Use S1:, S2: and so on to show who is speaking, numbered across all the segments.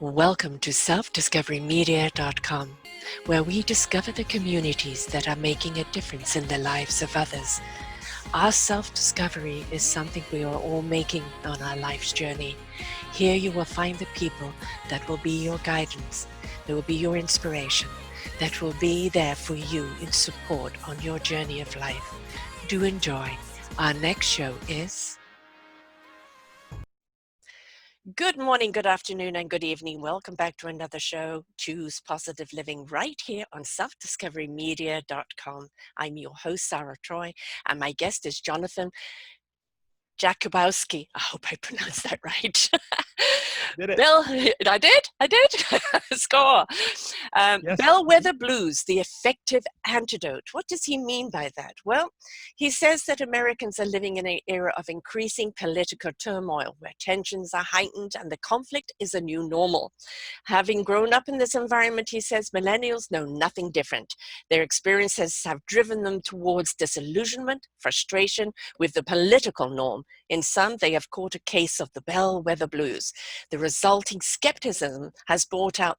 S1: Welcome to selfdiscoverymedia.com, where we discover the communities that are making a difference in the lives of others. Our self-discovery is something we are all making on our life's journey. Here you will find the people that will be your guidance, that will be your inspiration, that will be there for you in support on your journey of life. Do enjoy. Our next show is... Good morning, good afternoon, and good evening. Welcome back to another show, Choose Positive Living, right here on selfdiscoverymedia.com. I'm your host, Sarah Troy, and my guest is Jonathan Jakubowski. I hope I pronounced that right.
S2: Did it.
S1: Bill, I did. Score.
S2: Yes.
S1: Bellwether Blues, the effective antidote. What does he mean by that? Well, he says that Americans are living in an era of increasing political turmoil where tensions are heightened and the conflict is a new normal. Having grown up in this environment, he says, millennials know nothing different. Their experiences have driven them towards disillusionment, frustration with the political norm. In some, they have caught a case of the Bellwether Blues. The resulting skepticism has brought out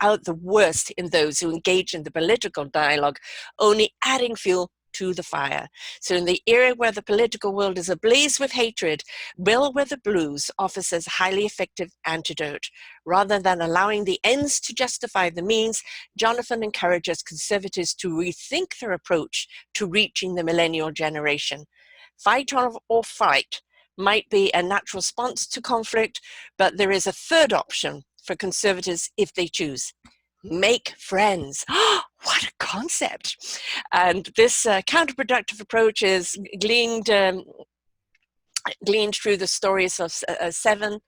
S1: out the worst in those who engage in the political dialogue, only adding fuel to the fire. So in the era where the political world is ablaze with hatred, Bellwether Blues offers a highly effective antidote. Rather than allowing the ends to justify the means, Jonathan encourages conservatives to rethink their approach to reaching the millennial generation. Fight or fight might be a natural response to conflict, but there is a third option for conservatives if they choose. Make friends. What a concept. And this counterproductive approach is gleaned through the stories of 7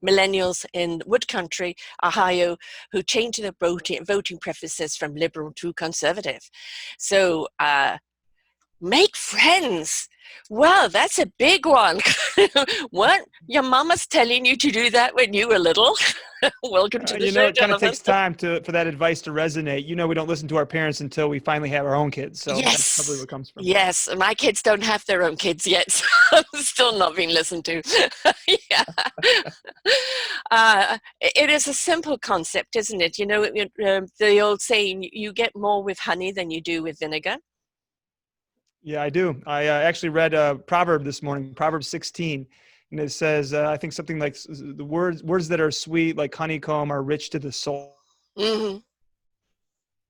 S1: millennials in wood country, Ohio, who changed their voting preferences from liberal to conservative. So make friends. Well, that's a big one. What? Your mama's telling you to do that when you were little? Welcome to the show,
S2: It kind of
S1: Jonathan.
S2: takes time for that advice to resonate. We don't listen to our parents until we finally have our own kids. So that's probably where it comes from.
S1: Yes, my kids don't have their own kids yet, so I'm still not being listened to. Yeah. It is a simple concept, isn't it? The old saying, you get more with honey than you do with vinegar.
S2: Yeah, I do. I actually read a proverb this morning, Proverbs 16, and it says, I think something like the words that are sweet like honeycomb are rich to the soul.
S1: Mm-hmm.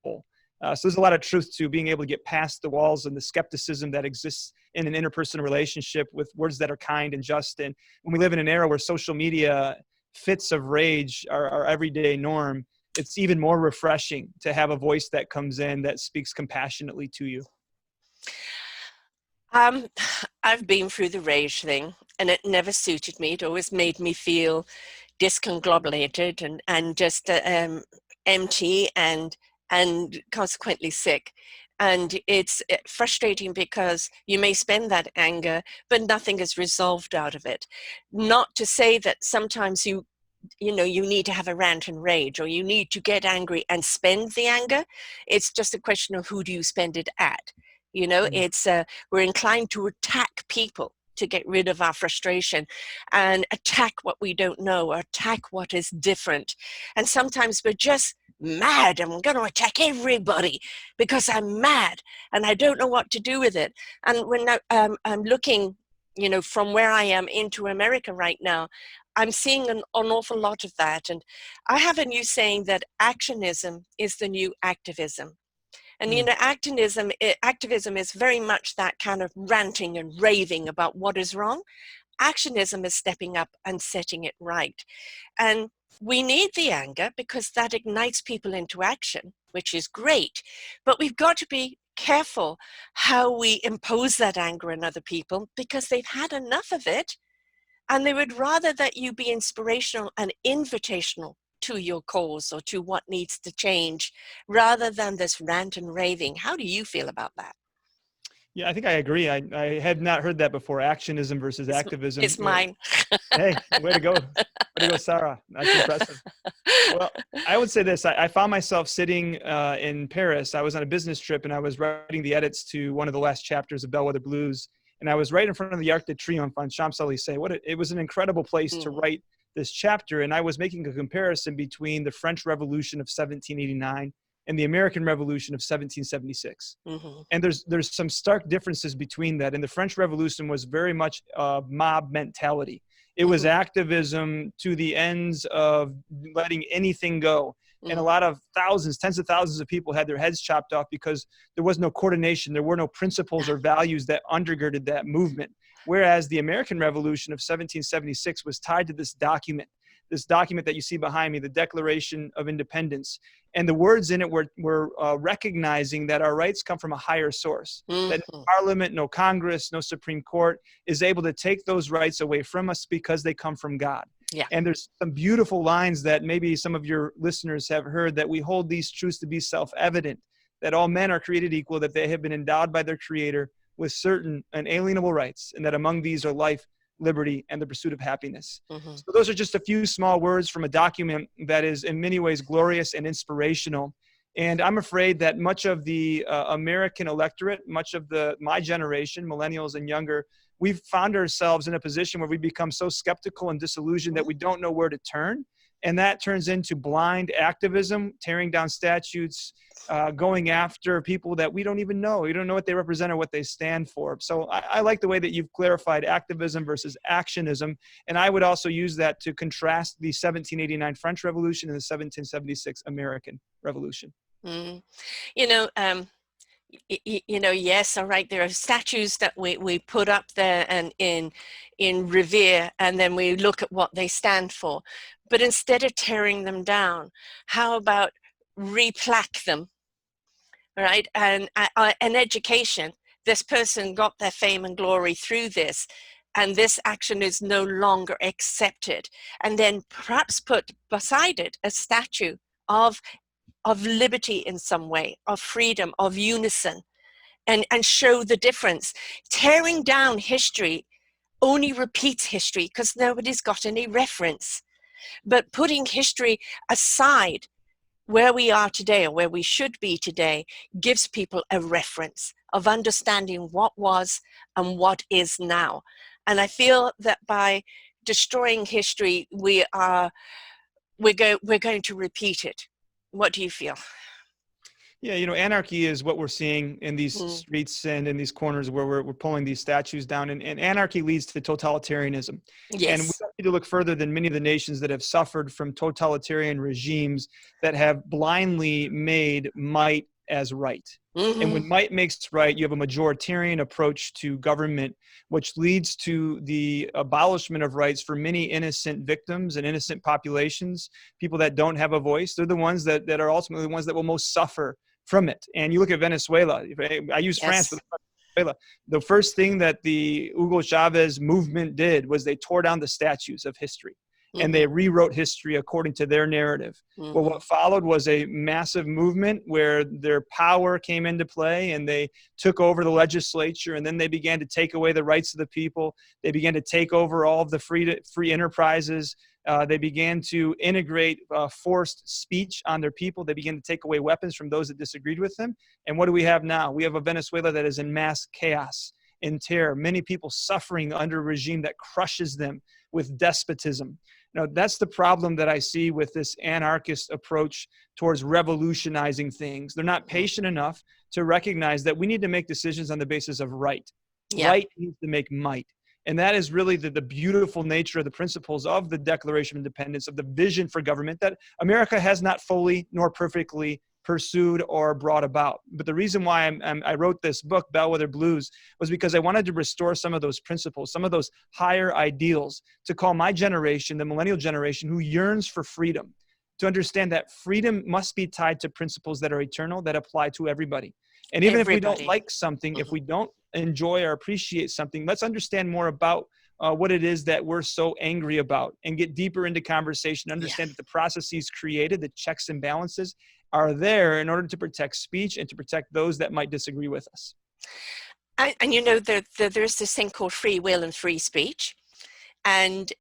S2: So there's a lot of truth to being able to get past the walls and the skepticism that exists in an interpersonal relationship with words that are kind and just. And when we live in an era where social media fits of rage are our everyday norm, it's even more refreshing to have a voice that comes in that speaks compassionately to you.
S1: I've been through the rage thing, and it never suited me. It always made me feel discombobulated and just empty and consequently sick. And it's frustrating because you may spend that anger, but nothing is resolved out of it. Not to say that sometimes you need to have a rant and rage, or you need to get angry and spend the anger. It's just a question of who do you spend it at. It's we're inclined to attack people to get rid of our frustration and attack what we don't know, or attack what is different. And sometimes we're just mad and we're going to attack everybody because I'm mad and I don't know what to do with it. And when I'm looking, from where I am into America right now, I'm seeing an awful lot of that. And I have a new saying that actionism is the new activism. And, activism is very much that kind of ranting and raving about what is wrong. Actionism is stepping up and setting it right. And we need the anger because that ignites people into action, which is great. But we've got to be careful how we impose that anger on other people, because they've had enough of it. And they would rather that you be inspirational and invitational to your cause or to what needs to change, rather than this rant and raving. How do you feel about that?
S2: Yeah, I think I agree. I had not heard that before. Actionism versus activism.
S1: It's mine.
S2: Hey, way to go. Way to go, Sarah. That's impressive. Well, I would say this. I found myself sitting in Paris. I was on a business trip and I was writing the edits to one of the last chapters of Bellwether Blues. And I was right in front of the Arc de Triomphe on Champs-Élysées. It was an incredible place to write this chapter, and I was making a comparison between the French Revolution of 1789 and the American Revolution of 1776.
S1: Mm-hmm.
S2: And there's some stark differences between that. And the French Revolution was very much mob mentality. It was
S1: Mm-hmm.
S2: activism to the ends of letting anything go. And a
S1: Mm-hmm.
S2: lot of thousands, tens of thousands of people had their heads chopped off because there was no coordination. There were no principles or values that undergirded that movement. Whereas the American Revolution of 1776 was tied to this document that you see behind me, the Declaration of Independence. And the words in it were recognizing that our rights come from a higher source, that no Parliament, no Congress, no Supreme Court is able to take those rights away from us because they come from God.
S1: Yeah.
S2: And there's some beautiful lines that maybe some of your listeners have heard, that we hold these truths to be self-evident, that all men are created equal, that they have been endowed by their Creator with certain unalienable rights, and that among these are life, liberty, and the pursuit of happiness.
S1: Mm-hmm.
S2: So those are just a few small words from a document that is in many ways glorious and inspirational. And I'm afraid that much of the American electorate, much of my generation, millennials and younger, we've found ourselves in a position where we become so skeptical and disillusioned that we don't know where to turn. And that turns into blind activism, tearing down statutes, going after people that we don't even know. We don't know what they represent or what they stand for. So I like the way that you've clarified activism versus actionism. And I would also use that to contrast the 1789 French Revolution and the 1776 American Revolution.
S1: Mm. Yes, all right. There are statues that we put up there and in revere, and then we look at what they stand for. But instead of tearing them down, how about replaque them, right? And an education. This person got their fame and glory through this, and this action is no longer accepted. And then perhaps put beside it a statue of liberty in some way, of freedom, of unison, and show the difference. Tearing down history only repeats history because nobody's got any reference. But putting history aside, where we are today or where we should be today, gives people a reference of understanding what was and what is now. And I feel that by destroying history, we're going to repeat it. What do you feel?
S2: Yeah, anarchy is what we're seeing in these streets and in these corners where we're pulling these statues down. And anarchy leads to totalitarianism.
S1: Yes.
S2: And we don't need to look further than many of the nations that have suffered from totalitarian regimes that have blindly made might as right. Mm-hmm. And when might makes right, you have a majoritarian approach to government, which leads to the abolishment of rights for many innocent victims and innocent populations, people that don't have a voice. They're the ones that are ultimately the ones that will most suffer from it. And you look at Venezuela. I use France, but Venezuela. The first thing that the Hugo Chavez movement did was they tore down the statues of history. Mm-hmm. And they rewrote history according to their narrative. Mm-hmm. Well, what followed was a massive movement where their power came into play, and they took over the legislature, and then they began to take away the rights of the people. They began to take over all of the free enterprises. They began to integrate forced speech on their people. They began to take away weapons from those that disagreed with them. And what do we have now? We have a Venezuela that is in mass chaos, in terror, many people suffering under a regime that crushes them with despotism. That's the problem that I see with this anarchist approach towards revolutionizing things. They're not patient enough to recognize that we need to make decisions on the basis of right. Yeah. Right needs to make might. And that is really the beautiful nature of the principles of the Declaration of Independence, of the vision for government that America has not fully nor perfectly pursued or brought about. But the reason why I wrote this book, Bellwether Blues, was because I wanted to restore some of those principles, some of those higher ideals, to call my generation, the millennial generation, who yearns for freedom, to understand that freedom must be tied to principles that are eternal, that apply to everybody. And even if we don't like something, if we don't enjoy or appreciate something, let's understand more about what it is that we're so angry about, and get deeper into conversation, understand that the processes created, the checks and balances, are there in order to protect speech and to protect those that might disagree with us.
S1: And there's this thing called free will and free speech. And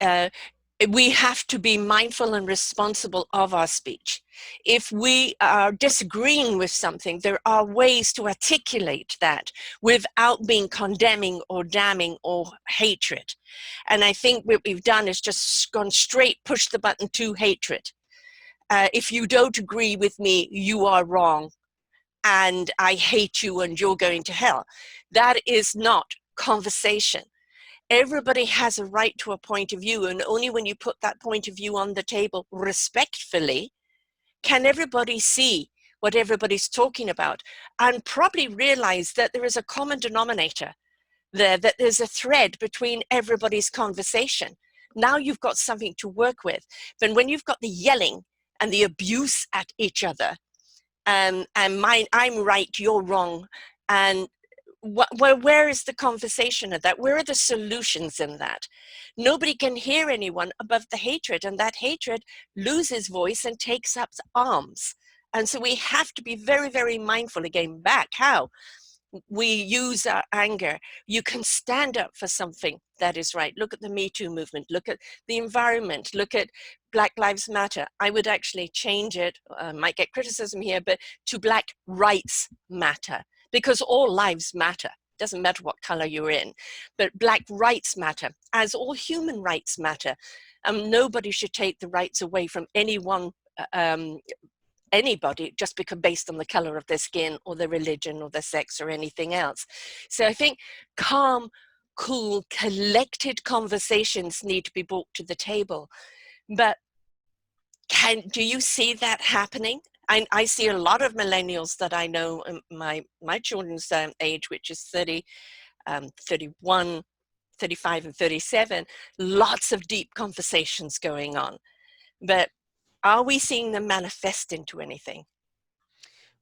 S1: we have to be mindful and responsible of our speech. If we are disagreeing with something, there are ways to articulate that without being condemning or damning or hatred. And I think what we've done is just gone straight, push the button to hatred. If you don't agree with me, you are wrong, and I hate you and you're going to hell. That is not conversation. Everybody has a right to a point of view, and only when you put that point of view on the table respectfully can everybody see what everybody's talking about and probably realize that there is a common denominator there, that there's a thread between everybody's conversation. Now you've got something to work with. But when you've got the yelling and the abuse at each other, and I'm right, you're wrong, and where is the conversation of that? Where are the solutions in that? Nobody can hear anyone above the hatred, and that hatred loses voice and takes up arms. And so we have to be very, very mindful, again, back how we use our anger. You can stand up for something that is right. Look at the Me Too movement, look at the environment, look at Black Lives Matter. I would actually change it, might get criticism here, but to Black Rights Matter, because all lives matter. Doesn't matter what color you're in, but Black rights matter, as all human rights matter. Nobody should take the rights away from anyone, anybody, just because based on the color of their skin or their religion or their sex or anything else. So I think calm, cool, collected conversations need to be brought to the table. But do you see that happening? I see a lot of millennials that I know, my children's age, which is 30, 31, 35 and 37, lots of deep conversations going on. But are we seeing them manifest into anything?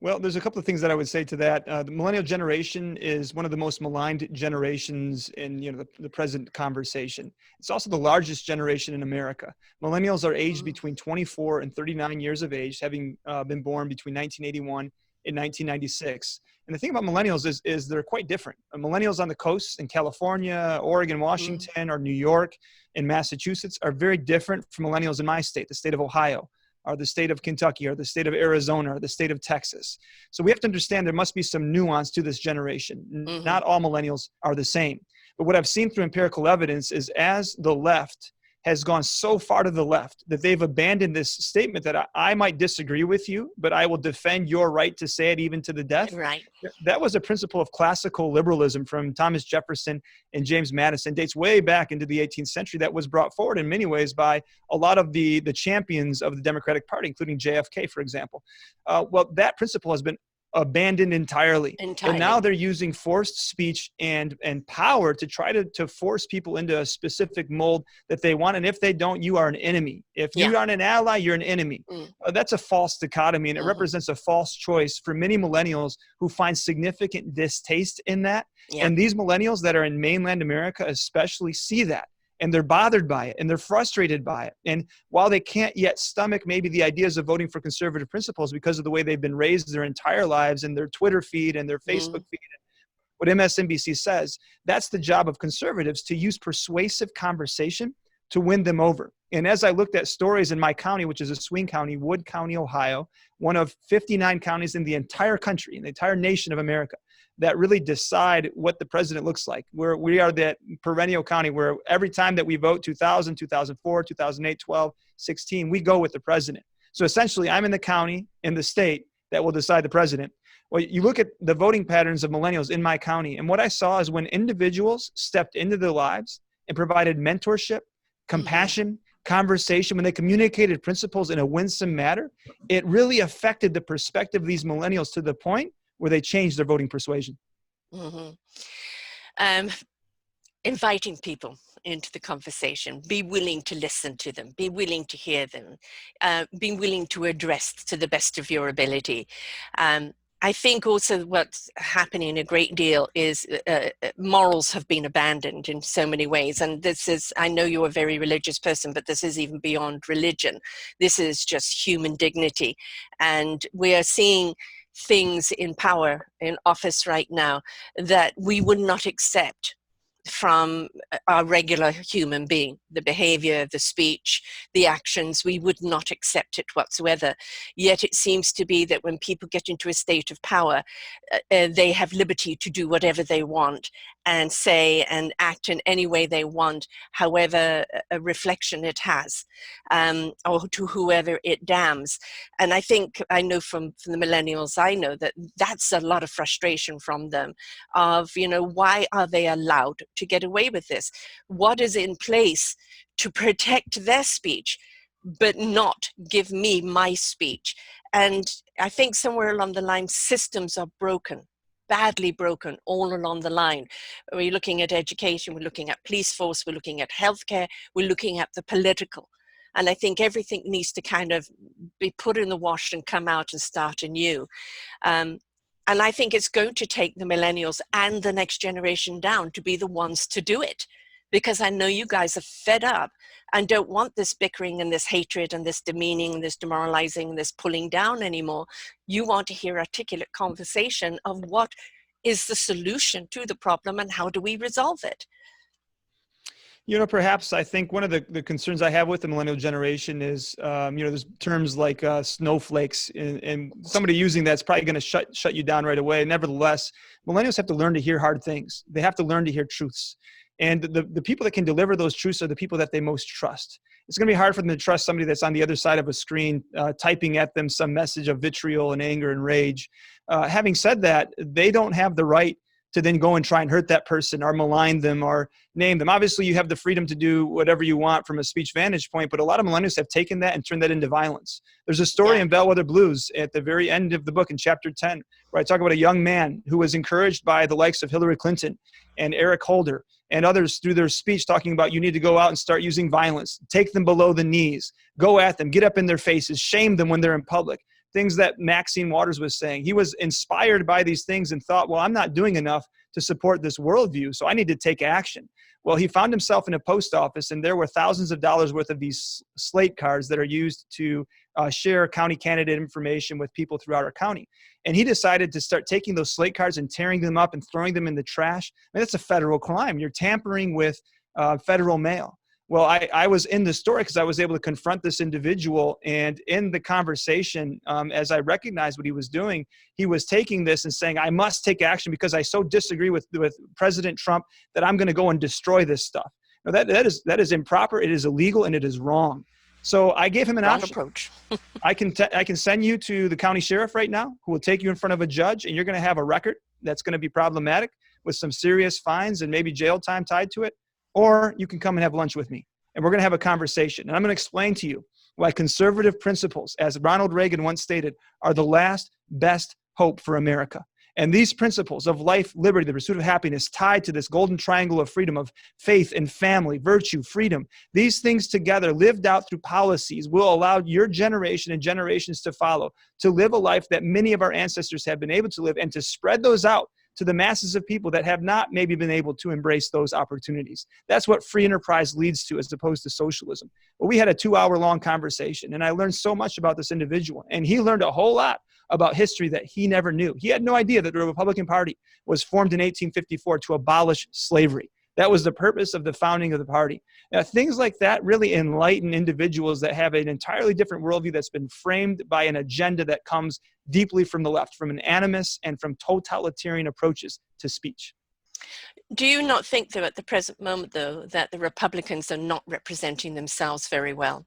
S2: Well, there's a couple of things that I would say to that. The millennial generation is one of the most maligned generations in the present conversation. It's also the largest generation in America. Millennials are aged between 24 and 39 years of age, having been born between 1981 and 1996. And the thing about millennials is they're quite different. Millennials on the coast in California, Oregon, Washington, or New York and Massachusetts are very different from millennials in my state, the state of Ohio, or the state of Kentucky, or the state of Arizona, or the state of Texas. So we have to understand there must be some nuance to this generation. Not all millennials are the same. But what I've seen through empirical evidence is as the left has gone so far to the left that they've abandoned this statement that I might disagree with you, but I will defend your right to say it even to the death.
S1: Right.
S2: That was a principle of classical liberalism from Thomas Jefferson and James Madison, dates way back into the 18th century, that was brought forward in many ways by a lot of the champions of the Democratic Party, including JFK, for example. Well, that principle has been abandoned entirely. And now they're using forced speech and power to try to force people into a specific mold that they want. And if they don't, you are an enemy. If you aren't an ally, you're an enemy. That's a false dichotomy, and it represents a false choice for many millennials who find significant distaste in that. And these millennials that are in mainland America especially see that. And they're bothered by it, and they're frustrated by it. And while they can't yet stomach maybe the ideas of voting for conservative principles because of the way they've been raised their entire lives and their Twitter feed and their Facebook feed, what MSNBC says, that's the job of conservatives, to use persuasive conversation to win them over. And as I looked at stories in my county, which is a swing county, Wood County, Ohio, one of 59 counties in the entire country, in the entire nation of America, that really decide what the president looks like. We are that perennial county where every time that we vote, 2000, 2004, 2008, 12, 16, we go with the president. So essentially, I'm in the county, in the state, that will decide the president. Well, you look at the voting patterns of millennials in my county, and what I saw is when individuals stepped into their lives and provided mentorship, compassion, conversation, when they communicated principles in a winsome manner, it really affected the perspective of these millennials to the point where they changed their voting persuasion.
S1: Inviting people into the conversation, be willing to listen to them, be willing to hear them, be willing to address to the best of your ability. I think also what's happening a great deal is morals have been abandoned in so many ways. And this is, I know you're a very religious person, but this is even beyond religion. This is just human dignity. And we are seeing things in power, in office right now, that we would not accept from a regular human being. the behavior, the speech, the actions. We would not accept it whatsoever. Yet it seems to be that when people get into a state of power, they have liberty to do whatever they want and say and act in any way they want, however a reflection it has, or to whoever it damns. And I know from the millennials, I know that that's a lot of frustration from them of, why are they allowed to get away with this? What is in place to protect their speech, but not give me my speech? And I think somewhere along the line, systems are broken, badly broken all along the line. We're looking at education, we're looking at police force, we're looking at healthcare, we're looking at the political. And I think everything needs to kind of be put in the wash and come out and start anew. And I think it's going to take the millennials and the next generation down to be the ones to do it. Because I know you guys are fed up and don't want this bickering and this hatred and this demeaning and this demoralizing and this pulling down anymore. You want to hear articulate conversation of what is the solution to the problem and how do we resolve it?
S2: Perhaps I think one of the concerns I have with the millennial generation is, there's terms like snowflakes, and somebody using that's probably going to shut you down right away. Nevertheless, millennials have to learn to hear hard things. They have to learn to hear truths. And the people that can deliver those truths are the people that they most trust. It's going to be hard for them to trust somebody that's on the other side of a screen, typing at them some message of vitriol and anger and rage. Having said that, they don't have the right to then go and try and hurt that person or malign them or name them. Obviously, you have the freedom to do whatever you want from a speech vantage point, but a lot of millennials have taken that and turned that into violence. There's a story in Bellwether Blues at the very end of the book in chapter 10, where I talk about a young man who was encouraged by the likes of Hillary Clinton and Eric Holder and others through their speech talking about you need to go out and start using violence, take them below the knees, go at them, get up in their faces, shame them when they're in public. Things that Maxine Waters was saying. He was inspired by these things and thought, well, I'm not doing enough to support this worldview, so I need to take action. Well, he found himself in a post office, and there were thousands of dollars worth of these slate cards that are used to share county candidate information with people throughout our county. And he decided to start taking those slate cards and tearing them up and throwing them in the trash. I mean, that's a federal crime. You're tampering with federal mail. Well, I was in the story because I was able to confront this individual, and in the conversation, as I recognized what he was doing, he was taking this and saying, I must take action because I so disagree with President Trump that I'm going to go and destroy this stuff. Now, that is improper, it is illegal, and it is wrong. So I gave him an option.
S1: Approach.
S2: I can send you to the county sheriff right now, who will take you in front of a judge, and you're going to have a record that's going to be problematic with some serious fines and maybe jail time tied to it. Or you can come and have lunch with me, and we're going to have a conversation. And I'm going to explain to you why conservative principles, as Ronald Reagan once stated, are the last best hope for America. And these principles of life, liberty, the pursuit of happiness, tied to this golden triangle of freedom of faith and family, virtue, freedom, these things together, lived out through policies, will allow your generation and generations to follow to live a life that many of our ancestors have been able to live, and to spread those out to the masses of people that have not maybe been able to embrace those opportunities. That's what free enterprise leads to, as opposed to socialism. Well, we had a 2-hour-long conversation, and I learned so much about this individual, and he learned a whole lot about history that he never knew. He had no idea that the Republican Party was formed in 1854 to abolish slavery. That was the purpose of the founding of the party. Now, things like that really enlighten individuals that have an entirely different worldview that's been framed by an agenda that comes deeply from the left, from an animus and from totalitarian approaches to speech.
S1: Do you not think, though, at the present moment, though, that the Republicans are not representing themselves very well?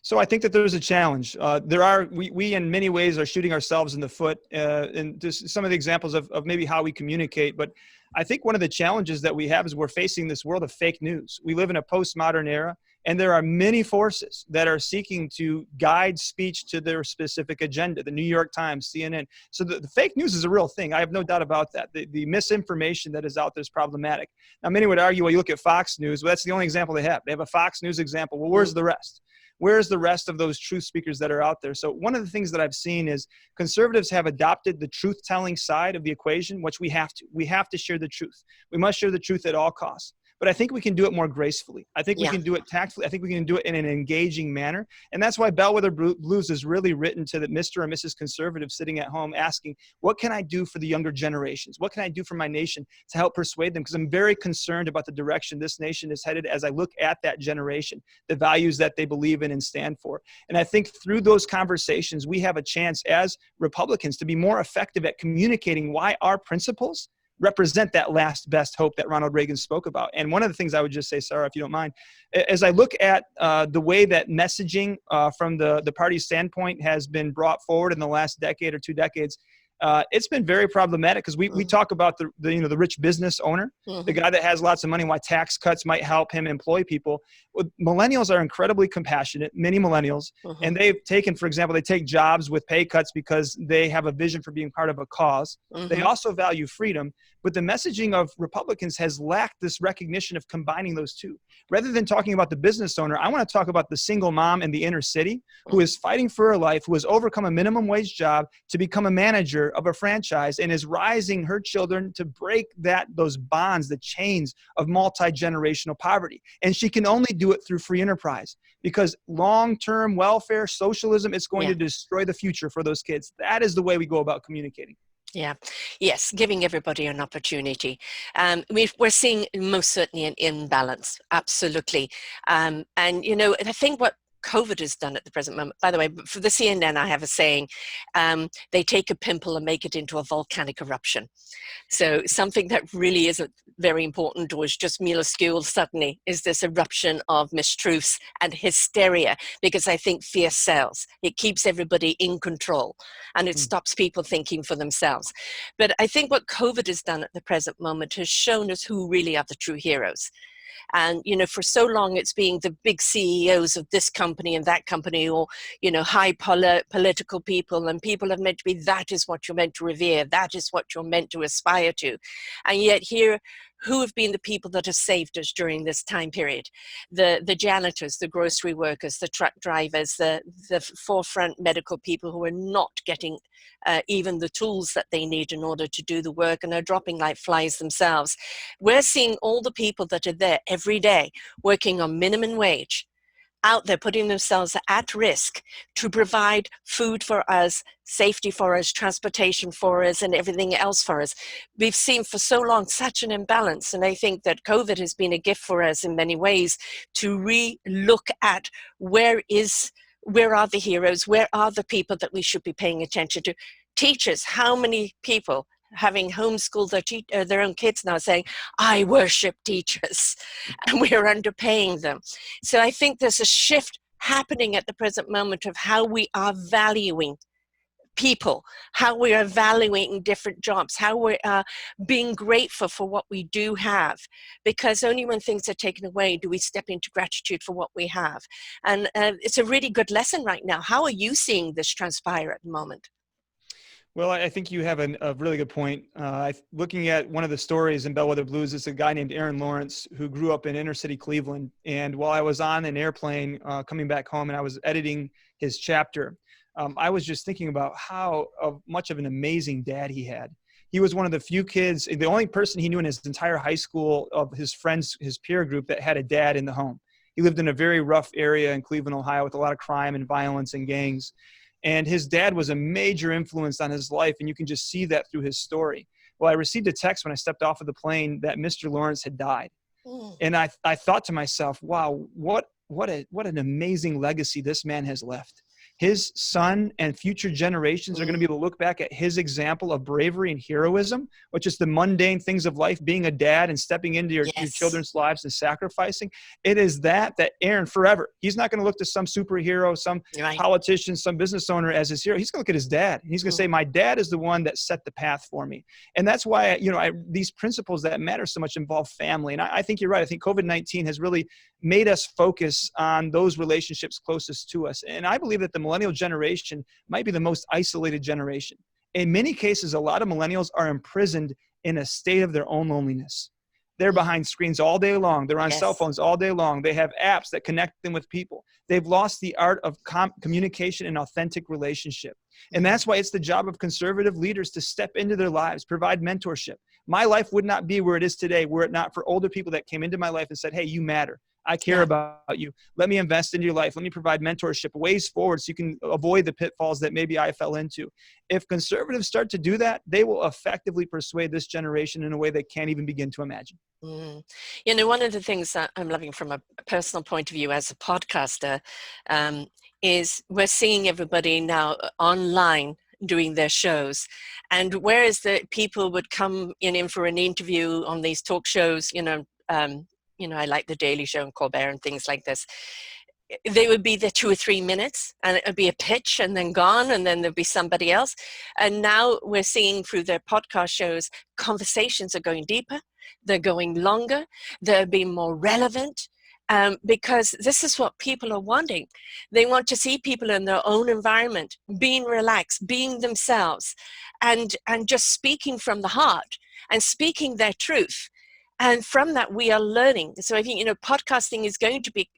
S2: So I think that there's a challenge. We in many ways are shooting ourselves in the foot, and just some of the examples of maybe how we communicate. But I think one of the challenges that we have is we're facing this world of fake news. We live in a postmodern era, and there are many forces that are seeking to guide speech to their specific agenda. The New York Times, CNN. So the fake news is a real thing. I have no doubt about that. The misinformation that is out there is problematic. Now, many would argue, well, you look at Fox News. Well, that's the only example they have. They have a Fox News example. Well, where's the rest? Where's the rest of those truth speakers that are out there? So one of the things that I've seen is conservatives have adopted the truth-telling side of the equation, which we have to. We have to share the truth. We must share the truth at all costs. but I think we can do it more gracefully. I think we
S1: Yeah.
S2: can do it tactfully. I think we can do it in an engaging manner. And that's why Bellwether Blues is really written to the Mr. and Mrs. Conservative sitting at home asking, what can I do for the younger generations? What can I do for my nation to help persuade them? Because I'm very concerned about the direction this nation is headed as I look at that generation, the values that they believe in and stand for. And I think through those conversations, we have a chance as Republicans to be more effective at communicating why our principles represent that last best hope that Ronald Reagan spoke about. And one of the things I would just say, Sarah, if you don't mind, as I look at the way that messaging from the party's standpoint has been brought forward in the last decade or 2 decades, it's been very problematic because we talk about the rich business owner, the guy that has lots of money, why tax cuts might help him employ people. Well, millennials are incredibly compassionate, many millennials, and they've taken, for example, they take jobs with pay cuts because they have a vision for being part of a cause. They also value freedom, but the messaging of Republicans has lacked this recognition of combining those two. Rather than talking about the business owner, I want to talk about the single mom in the inner city who is fighting for her life, who has overcome a minimum wage job to become a manager of a franchise and is raising her children to break those bonds, the chains of multi-generational poverty. And she can only do it through free enterprise, because long-term welfare, socialism, it's going to destroy the future for those kids. That is the way we go about communicating.
S1: Yeah. Yes. Giving everybody an opportunity. We're seeing most certainly an imbalance. Absolutely. And, I think what COVID has done at the present moment, by the way, for the CNN, I have a saying, they take a pimple and make it into a volcanic eruption. So something that really isn't very important or is just minuscule suddenly is this eruption of mistruths and hysteria, because I think fear sells. It keeps everybody in control and it stops people thinking for themselves. But I think what COVID has done at the present moment has shown us who really are the true heroes. And, for so long it's being the big CEOs of this company and that company, or, high political people, and people are meant to be, that is what you're meant to revere. That is what you're meant to aspire to. And yet here, who have been the people that have saved us during this time period? The janitors, the grocery workers, the truck drivers, the forefront medical people who are not getting even the tools that they need in order to do the work and are dropping like flies themselves. We're seeing all the people that are there every day working on minimum wage, out there putting themselves at risk to provide food for us, safety for us, transportation for us, and everything else for us. We've seen for so long such an imbalance, and I think that COVID has been a gift for us in many ways to re-look at where are the heroes, where are the people that we should be paying attention to. Teachers, how many people having homeschooled their own kids now saying, I worship teachers, and we're underpaying them. So I think there's a shift happening at the present moment of how we are valuing people, how we are valuing different jobs, how we are being grateful for what we do have, because only when things are taken away do we step into gratitude for what we have. And it's a really good lesson right now. How are you seeing this transpire at the moment?
S2: Well, I think you have a really good point. Looking at one of the stories in Bellwether Blues, it's a guy named Aaron Lawrence who grew up in inner city Cleveland. And while I was on an airplane coming back home and I was editing his chapter, I was just thinking about how much of an amazing dad he had. He was one of the few kids, the only person he knew in his entire high school of his friends, his peer group, that had a dad in the home. He lived in a very rough area in Cleveland, Ohio, with a lot of crime and violence and gangs. And his dad was a major influence on his life, and you can just see that through his story. Well, I received a text when I stepped off of the plane that Mr. Lawrence had died. And I thought to myself, wow, what an amazing legacy this man has left. His son and future generations are going to be able to look back at his example of bravery and heroism, which is the mundane things of life, being a dad and stepping into your children's lives and sacrificing. It is that Aaron forever, he's not going to look to some superhero, some politician, some business owner as his hero. He's going to look at his dad. And he's going to say, my dad is the one that set the path for me. And that's why, these principles that matter so much involve family. And I think you're right. I think COVID-19 has really made us focus on those relationships closest to us. And I believe that the millennial generation might be the most isolated generation. In many cases, a lot of millennials are imprisoned in a state of their own loneliness. They're behind screens all day long. They're on cell phones all day long. They have apps that connect them with people. They've lost the art of communication and authentic relationship. And that's why it's the job of conservative leaders to step into their lives, provide mentorship, My life would not be where it is today were it not for older people that came into my life and said, hey, you matter. I care
S1: Yeah.
S2: about you. Let me invest in your life. Let me provide mentorship, ways forward so you can avoid the pitfalls that maybe I fell into. If conservatives start to do that, they will effectively persuade this generation in a way they can't even begin to imagine.
S1: Mm. One of the things that I'm loving from a personal point of view as a podcaster is we're seeing everybody now online doing their shows. And whereas the people would come in for an interview on these talk shows, I like the Daily Show and Colbert and things like this. They would be there 2 or 3 minutes and it would be a pitch and then gone, and then there'd be somebody else. And now we're seeing through their podcast shows, conversations are going deeper, they're going longer, they're being more relevant, because this is what people are wanting. They want to see people in their own environment, being relaxed, being themselves, and just speaking from the heart and speaking their truth. And from that, we are learning. So I think, podcasting is going to be,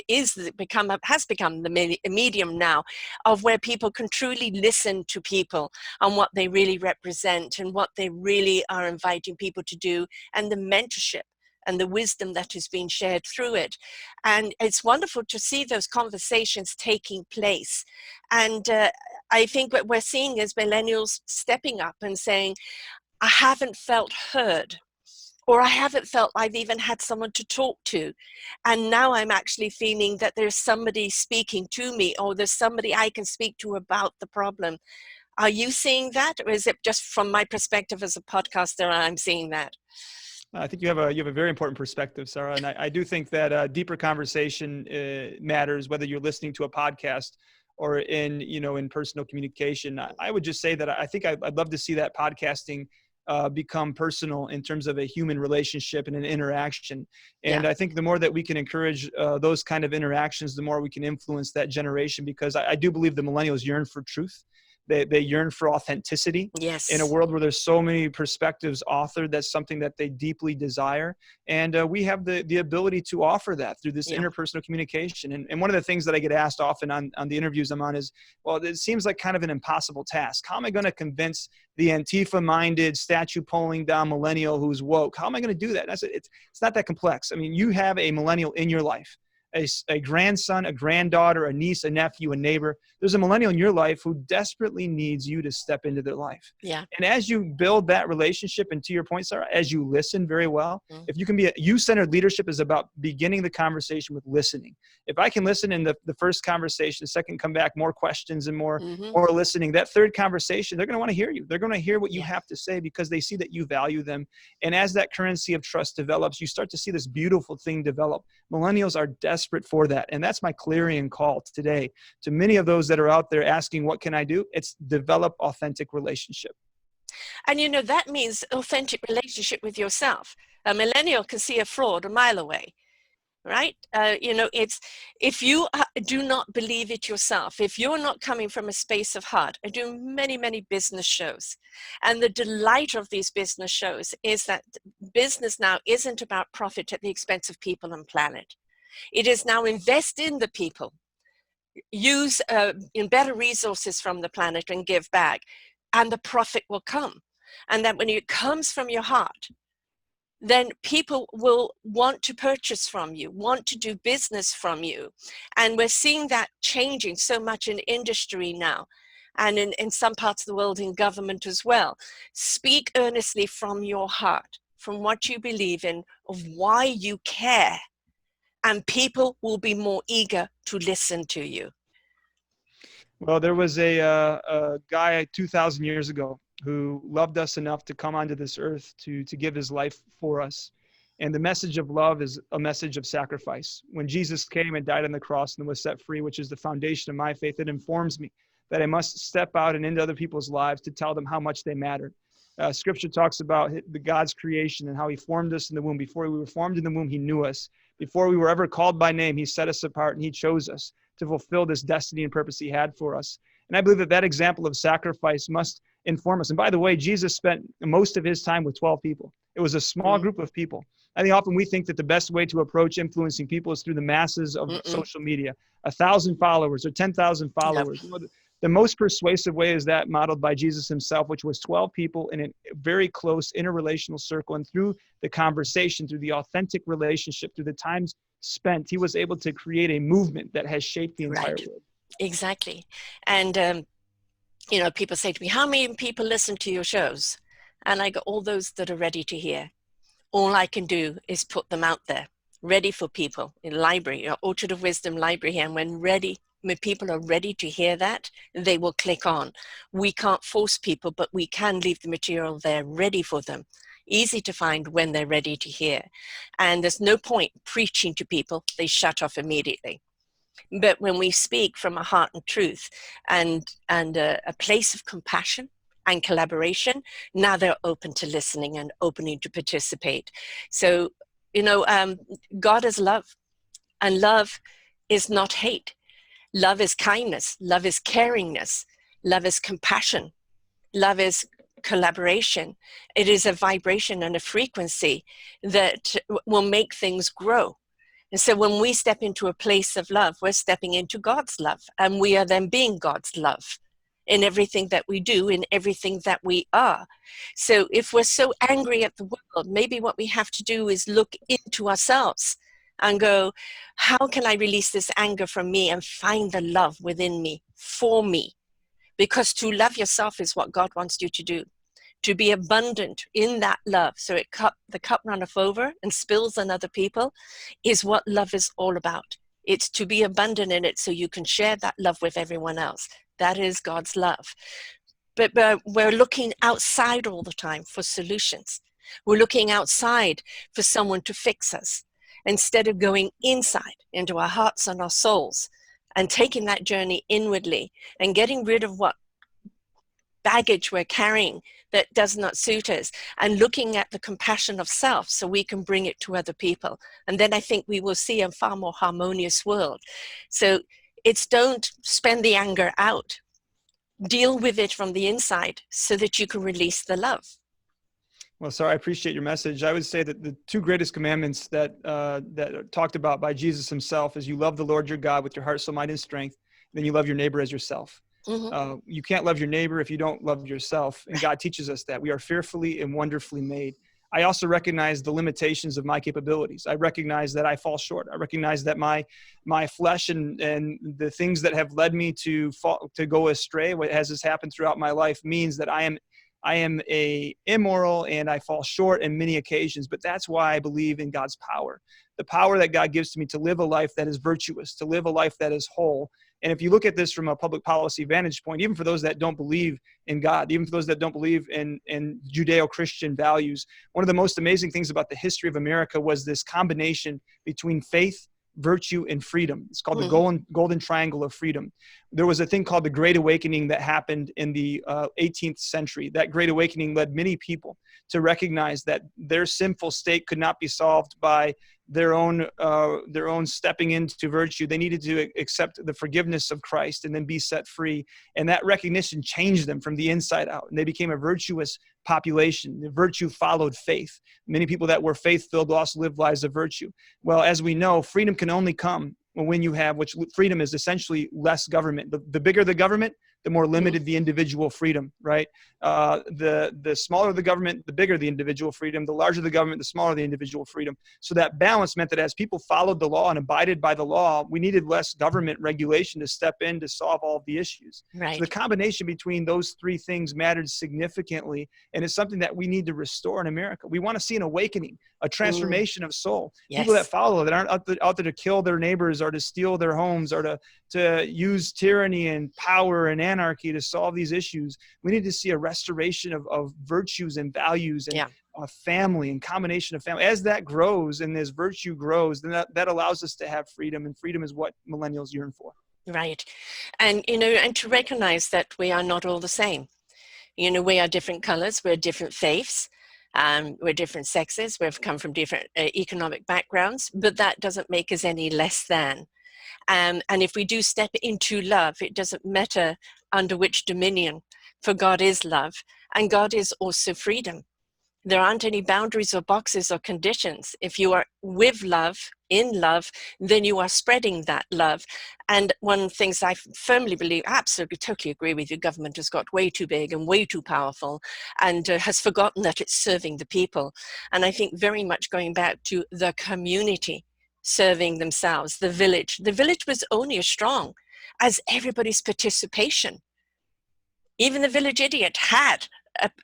S1: has become the medium now of where people can truly listen to people on what they really represent and what they really are inviting people to do, and the mentorship and the wisdom that is being shared through it. And it's wonderful to see those conversations taking place. And I think what we're seeing is millennials stepping up and saying, I haven't felt heard, or I haven't felt I've even had someone to talk to. And now I'm actually feeling that there's somebody speaking to me, or there's somebody I can speak to about the problem. Are you seeing that? Or is it just from my perspective as a podcaster, I'm seeing that?
S2: I think you have a very important perspective, Sarah. And I do think that deeper conversation matters, whether you're listening to a podcast or in personal communication. I would just say that I think I'd love to see that podcasting become personal in terms of a human relationship and an interaction. And
S1: Yeah.
S2: I think the more that we can encourage those kind of interactions, the more we can influence that generation, because I do believe the millennials yearn for truth. They yearn for authenticity.
S1: Yes.
S2: In a world where there's so many perspectives authored, that's something that they deeply desire. And we have the ability to offer that through this interpersonal communication. And one of the things that I get asked often on the interviews I'm on is, well, it seems like kind of an impossible task. How am I going to convince the Antifa-minded, statue-pulling down millennial who's woke? How am I going to do that? And I said, it's not that complex. I mean, you have a millennial in your life. A grandson, a granddaughter, a niece, a nephew, a neighbor. There's a millennial in your life who desperately needs you to step into their life.
S1: Yeah.
S2: And as you build that relationship, and to your point, Sarah, as you listen very well, if you can be you-centered leadership is about beginning the conversation with listening. If I can listen in the first conversation, the second come back, more questions and more listening, that third conversation, they're going to want to hear you. They're going to hear what you have to say because they see that you value them. And as that currency of trust develops, you start to see this beautiful thing develop. Millennials are desperate for that. And that's my clarion call today to many of those that are out there asking, what can I do? It's develop authentic relationship.
S1: And that means authentic relationship with yourself. A millennial can see a fraud a mile away, right? It's, if you do not believe it yourself, if you're not coming from a space of heart. I do many, many business shows. And the delight of these business shows is that business now isn't about profit at the expense of people and planet. It is now invest in the people, use in better resources from the planet and give back, and the profit will come. And that when it comes from your heart, then people will want to purchase from you, want to do business from you. And we're seeing that changing so much in industry now, and in some parts of the world in government as well. Speak earnestly from your heart, from what you believe in, of why you care, and people will be more eager to listen to you.
S2: Well, there was a guy 2,000 years ago who loved us enough to come onto this earth to give his life for us. And the message of love is a message of sacrifice. When Jesus came and died on the cross and was set free, which is the foundation of my faith, it informs me that I must step out and into other people's lives to tell them how much they matter. Scripture talks about the God's creation and how he formed us in the womb. Before we were formed in the womb, he knew us. Before we were ever called by name, he set us apart and he chose us to fulfill this destiny and purpose he had for us. And I believe that example of sacrifice must inform us. And by the way, Jesus spent most of his time with 12 people. It was a small group of people. I think often we think that the best way to approach influencing people is through the masses of social media, 1,000 followers or 10,000 followers.
S1: Yep.
S2: The most persuasive way is that modeled by Jesus himself, which was 12 people in a very close interrelational circle. And through the conversation, through the authentic relationship, through the times spent, he was able to create a movement that has shaped the entire
S1: Right.
S2: world.
S1: Exactly. And, people say to me, how many people listen to your shows? And I go, all those that are ready to hear. All I can do is put them out there, ready for people in library, Orchard of Wisdom library here. And when people are ready to hear that, they will click on. We can't force people, but we can leave the material there ready for them, easy to find when they're ready to hear. And there's no point preaching to people. They shut off immediately. But when we speak from a heart and truth and a place of compassion and collaboration, now they're open to listening and opening to participate. So, God is love, and love is not hate. Love is kindness. Love is caringness. Love is compassion. Love is collaboration. It is a vibration and a frequency that will make things grow. And so when we step into a place of love, we're stepping into God's love, and we are then being God's love in everything that we do, in everything that we are. So if we're so angry at the world, maybe what we have to do is look into ourselves and go, how can I release this anger from me and find the love within me for me? Because to love yourself is what God wants you to do. To be abundant in that love, so the cup runneth over and spills on other people, is what love is all about. It's to be abundant in it so you can share that love with everyone else. That is God's love. But we're looking outside all the time for solutions. We're looking outside for someone to fix us, instead of going inside into our hearts and our souls and taking that journey inwardly and getting rid of what baggage we're carrying that does not suit us, and looking at the compassion of self so we can bring it to other people. And then I think we will see a far more harmonious world. So it's don't spend the anger out. Deal with it from the inside so that you can release the love.
S2: Well, Sarah, I appreciate your message. I would say that the two greatest commandments that are talked about by Jesus himself is you love the Lord your God with your heart, soul, mind, and strength. Then you love your neighbor as yourself.
S1: Mm-hmm.
S2: You can't love your neighbor if you don't love yourself. And God teaches us that we are fearfully and wonderfully made. I also recognize the limitations of my capabilities. I recognize that I fall short. I recognize that my flesh and the things that have led me to go astray, what has happened throughout my life, means that I am a immoral and I fall short in many occasions. But that's why I believe in God's power, the power that God gives to me to live a life that is virtuous, to live a life that is whole. And if you look at this from a public policy vantage point, even for those that don't believe in God, even for those that don't believe in Judeo-Christian values, one of the most amazing things about the history of America was this combination between faith, virtue, and freedom. It's called the golden triangle of freedom. There was a thing called the Great Awakening that happened in the 18th century. That Great Awakening led many people to recognize that their sinful state could not be solved by their own stepping into virtue. They needed to accept the forgiveness of Christ and then be set free. And that recognition changed them from the inside out. And they became a virtuous population. The virtue followed faith. Many people that were faith-filled also lived lives of virtue. Well, as we know, freedom can only come when you have, which freedom is essentially less government. The bigger the government, the more limited the individual freedom, right? The smaller the government, the bigger the individual freedom. The larger the government, the smaller the individual freedom. So that balance meant that as people followed the law and abided by the law, we needed less government regulation to step in to solve all of the issues.
S1: Right.
S2: So the combination between those three things mattered significantly, and it's something that we need to restore in America. We want to see an awakening, a transformation of soul.
S1: Yes.
S2: People that follow, that aren't out there to kill their neighbors or to steal their homes or to use tyranny and power and anarchy to solve these issues. We need to see a restoration of virtues and values and a family and combination of family. As that grows and as virtue grows, then that allows us to have freedom, and freedom is what millennials yearn for.
S1: Right. And, and to recognize that we are not all the same. We are different colors, we're different faiths, we're different sexes, we've come from different economic backgrounds, but that doesn't make us any less than. And if we do step into love, it doesn't matter under which dominion, for God is love, and God is also freedom. There aren't any boundaries or boxes or conditions. If you are with love, in love, then you are spreading that love. And one of the things I firmly believe, absolutely, totally agree with you, government has got way too big and way too powerful and has forgotten that it's serving the people. And I think very much going back to the community serving themselves, the village. The village was only as strong as everybody's participation. Even the village idiot had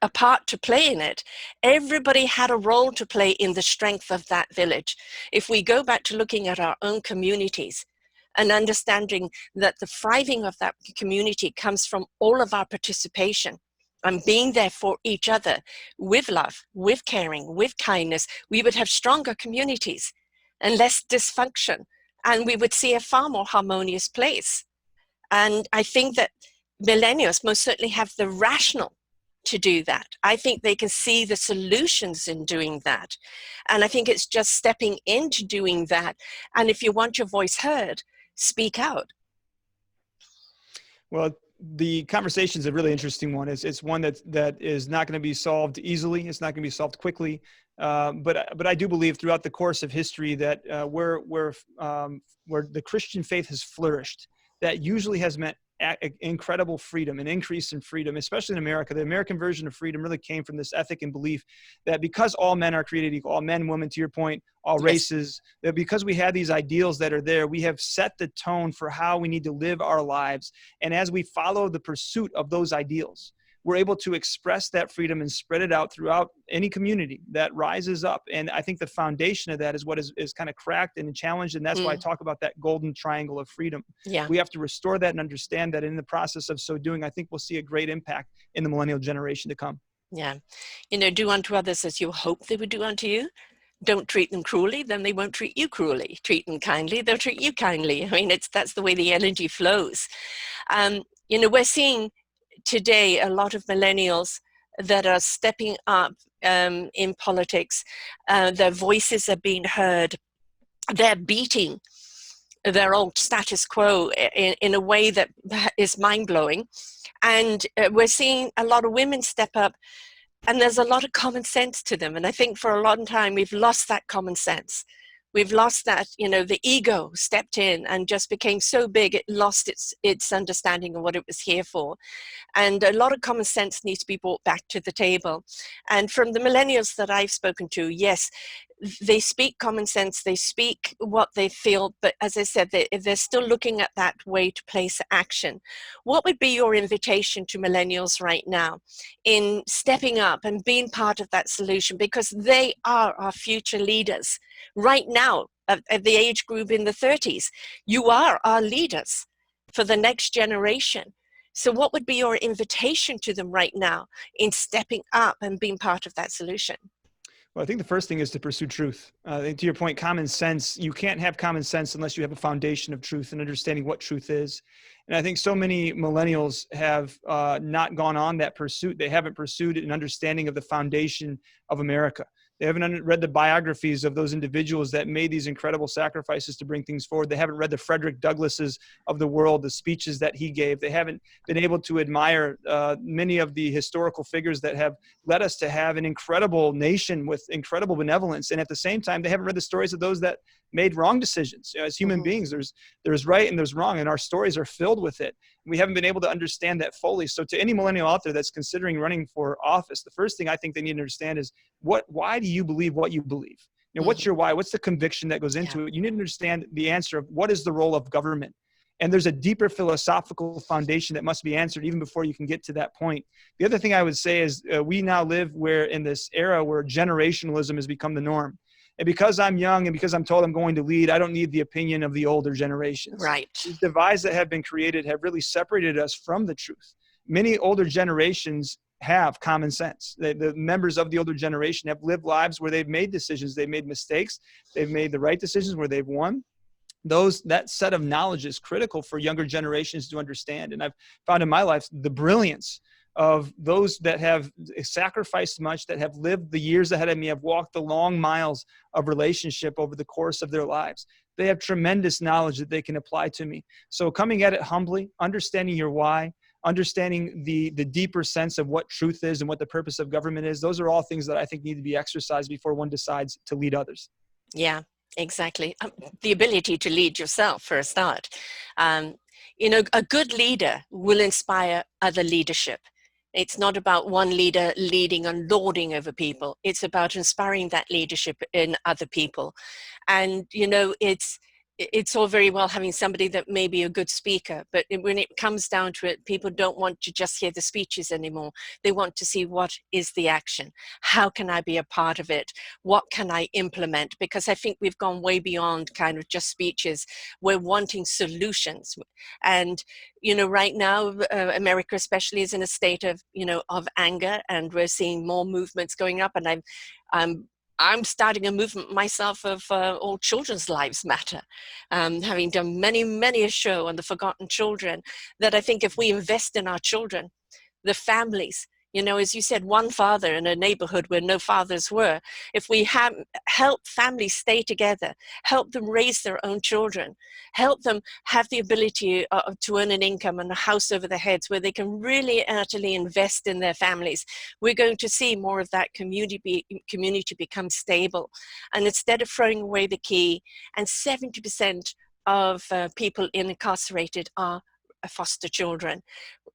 S1: a part to play in it. Everybody had a role to play in the strength of that village. If we go back to looking at our own communities and understanding that the thriving of that community comes from all of our participation and being there for each other with love, with caring, with kindness, we would have stronger communities and less dysfunction, and we would see a far more harmonious place. And I think that millennials most certainly have the rational to do that. I think they can see the solutions in doing that. And I think it's just stepping into doing that. And if you want your voice heard, speak out.
S2: Well, the conversation is a really interesting one. It's one that is not going to be solved easily. It's not going to be solved quickly. But I do believe throughout the course of history that where the Christian faith has flourished, that usually has meant incredible freedom, an increase in freedom, especially in America. The American version of freedom really came from this ethic and belief that because all men are created equal, all men, women, to your point, all races, that because we have these ideals that are there, we have set the tone for how we need to live our lives. And as we follow the pursuit of those ideals, we're able to express that freedom and spread it out throughout any community that rises up. And I think the foundation of that is what is kind of cracked and challenged. And that's why I talk about that golden triangle of freedom.
S1: Yeah.
S2: We have to restore that and understand that in the process of so doing, I think we'll see a great impact in the millennial generation to come.
S1: Yeah. Do unto others as you hope they would do unto you. Don't treat them cruelly, then they won't treat you cruelly. Treat them kindly, they'll treat you kindly. I mean, that's the way the energy flows. We're seeing today a lot of millennials that are stepping up in politics. Their voices are being heard. They're beating their old status quo in a way that is mind-blowing. And we're seeing a lot of women step up, and there's a lot of common sense to them. And I think for a long time, we've lost that common sense. We've lost that, the ego stepped in and just became so big, it lost its understanding of what it was here for. And a lot of common sense needs to be brought back to the table. And from the millennials that I've spoken to, yes, they speak common sense, they speak what they feel, but as I said, they're still looking at that way to place action. What would be your invitation to millennials right now in stepping up and being part of that solution? Because they are our future leaders. Right now, at the age group in the 30s, you are our leaders for the next generation. So what would be your invitation to them right now in stepping up and being part of that solution?
S2: Well, I think the first thing is to pursue truth. I think to your point, common sense, you can't have common sense unless you have a foundation of truth and understanding what truth is. And I think so many millennials have not gone on that pursuit. They haven't pursued an understanding of the foundation of America. They haven't read the biographies of those individuals that made these incredible sacrifices to bring things forward. They haven't read the Frederick Douglasses of the world, the speeches that he gave. They haven't been able to admire many of the historical figures that have led us to have an incredible nation with incredible benevolence. And at the same time, they haven't read the stories of those that made wrong decisions. As human beings, there's right and there's wrong, and our stories are filled with it. We haven't been able to understand that fully. So to any millennial out there that's considering running for office, the first thing I think they need to understand is why do you believe what you believe? What's your why? What's the conviction that goes into it? You need to understand the answer of what is the role of government. And there's a deeper philosophical foundation that must be answered even before you can get to that point. The other thing I would say is we now live in this era where generationalism has become the norm. And because I'm young and because I'm told I'm going to lead, I don't need the opinion of the older generations.
S1: Right.
S2: These divides that have been created have really separated us from the truth. Many older generations have common sense. The members of the older generation have lived lives where they've made decisions, they've made mistakes, they've made the right decisions where they've won. That set of knowledge is critical for younger generations to understand. And I've found in my life the brilliance of those that have sacrificed much, that have lived the years ahead of me, have walked the long miles of relationship over the course of their lives. They have tremendous knowledge that they can apply to me. So coming at it humbly, understanding your why, understanding the deeper sense of what truth is and what the purpose of government is. Those are all things that I think need to be exercised before one decides to lead others.
S1: Yeah, exactly. The ability to lead yourself for a start. Um, you know, a good leader will inspire other leadership. It's not about one leader leading and lording over people. It's about inspiring that leadership in other people. And, you know, it's all very well having somebody that may be a good speaker, but when it comes down to it, people don't want to just hear the speeches anymore. They want to see what is the action. How can I be a part of it? What can I implement? Because I think we've gone way beyond kind of just speeches. We're wanting solutions. And, you know, right now, America especially is in a state of, you know, of anger, and we're seeing more movements going up. And I'm starting a movement myself of all children's lives matter, having done many a show on the forgotten children, that I think if we invest in our children, the families, you know, as you said, one father in a neighborhood where no fathers were, if we help families stay together, help them raise their own children, help them have the ability to earn an income and a house over their heads where they can really utterly invest in their families, we're going to see more of that community become stable. And instead of throwing away the key, and 70% of people incarcerated are foster children.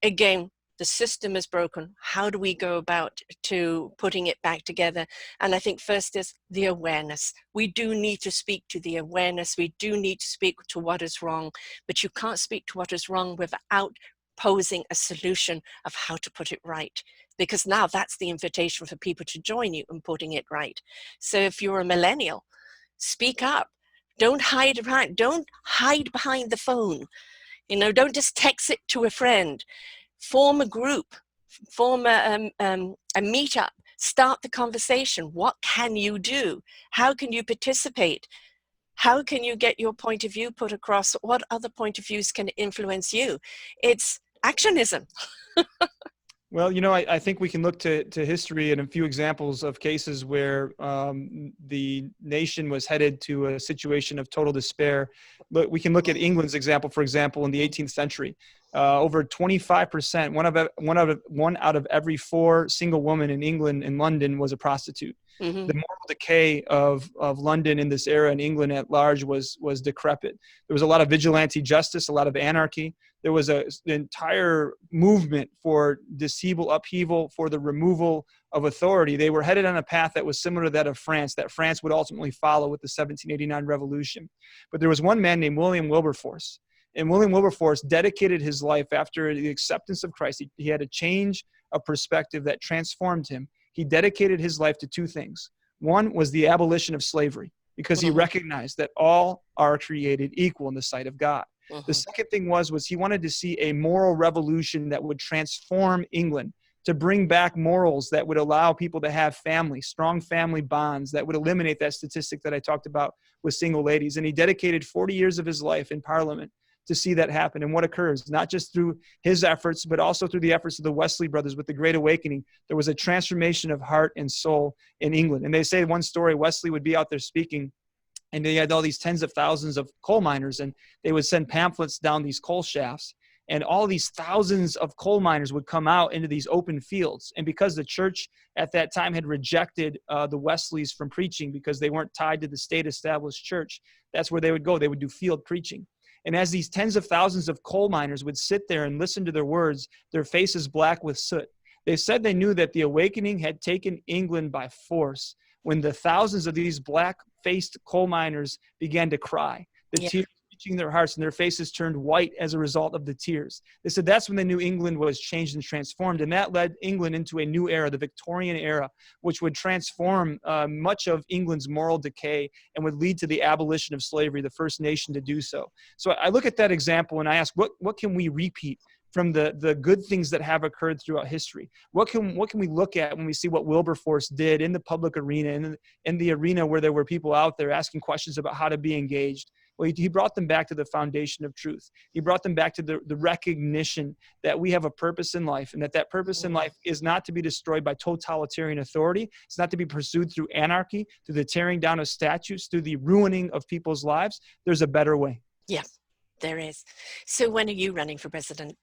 S1: Again, the system is broken. How do we go about to putting it back together? And I think first is the awareness. We do need to speak to the awareness. We do need to speak to what is wrong, but you can't speak to what is wrong without posing a solution of how to put it right, because now that's the invitation for people to join you in putting it right. So if you're a millennial, speak up. Don't hide behind the phone. You know, don't just text it to a friend. Form a group, form a meetup, start the conversation. What can you do? How can you participate? How can you get your point of view put across? What other point of views can influence you? It's actionism.
S2: Well, you know, I think we can look to history and a few examples of cases where the nation was headed to a situation of total despair. But we can look at England's example, for example, in the 18th century. Over 25%, one out of every 4 single women in England and London was a prostitute.
S1: Mm-hmm.
S2: The moral decay of London in this era and England at large was decrepit. There was a lot of vigilante justice, a lot of anarchy. There was an entire movement for upheaval, for the removal of authority. They were headed on a path that was similar to that of France, that France would ultimately follow with the 1789 revolution. But there was one man named William Wilberforce. And William Wilberforce dedicated his life after the acceptance of Christ. He had a change of perspective that transformed him. He dedicated his life to 2 things. One was the abolition of slavery, because he recognized that all are created equal in the sight of God. The second thing was he wanted to see a moral revolution that would transform England, to bring back morals that would allow people to have family, strong family bonds, that would eliminate that statistic that I talked about with single ladies. And he dedicated 40 years of his life in Parliament to see that happen. And what occurs, not just through his efforts, but also through the efforts of the Wesley brothers with the Great Awakening, there was a transformation of heart and soul in England. And they say one story, Wesley would be out there speaking, and they had all these tens of thousands of coal miners, and they would send pamphlets down these coal shafts. And all these thousands of coal miners would come out into these open fields. And because the church at that time had rejected the Wesleys from preaching because they weren't tied to the state established church, that's where they would go. They would do field preaching. And as these tens of thousands of coal miners would sit there and listen to their words, their faces black with soot, they said they knew that the awakening had taken England by force when the thousands of these black-faced coal miners began to cry. The tears reaching their hearts, and their faces turned white as a result of the tears. They said that's when they knew England was changed and transformed, and that led England into a new era, the Victorian era, which would transform much of England's moral decay and would lead to the abolition of slavery, the first nation to do so. So I look at that example and I ask, what can we repeat from the good things that have occurred throughout history? What can we look at when we see what Wilberforce did in the public arena and in the arena where there were people out there asking questions about how to be engaged? Well, he brought them back to the foundation of truth. He brought them back to the recognition that we have a purpose in life, and that purpose in life is not to be destroyed by totalitarian authority. It's not to be pursued through anarchy, through the tearing down of statutes, through the ruining of people's lives. There's a better way.
S1: Yeah, there is. So when are you running for president?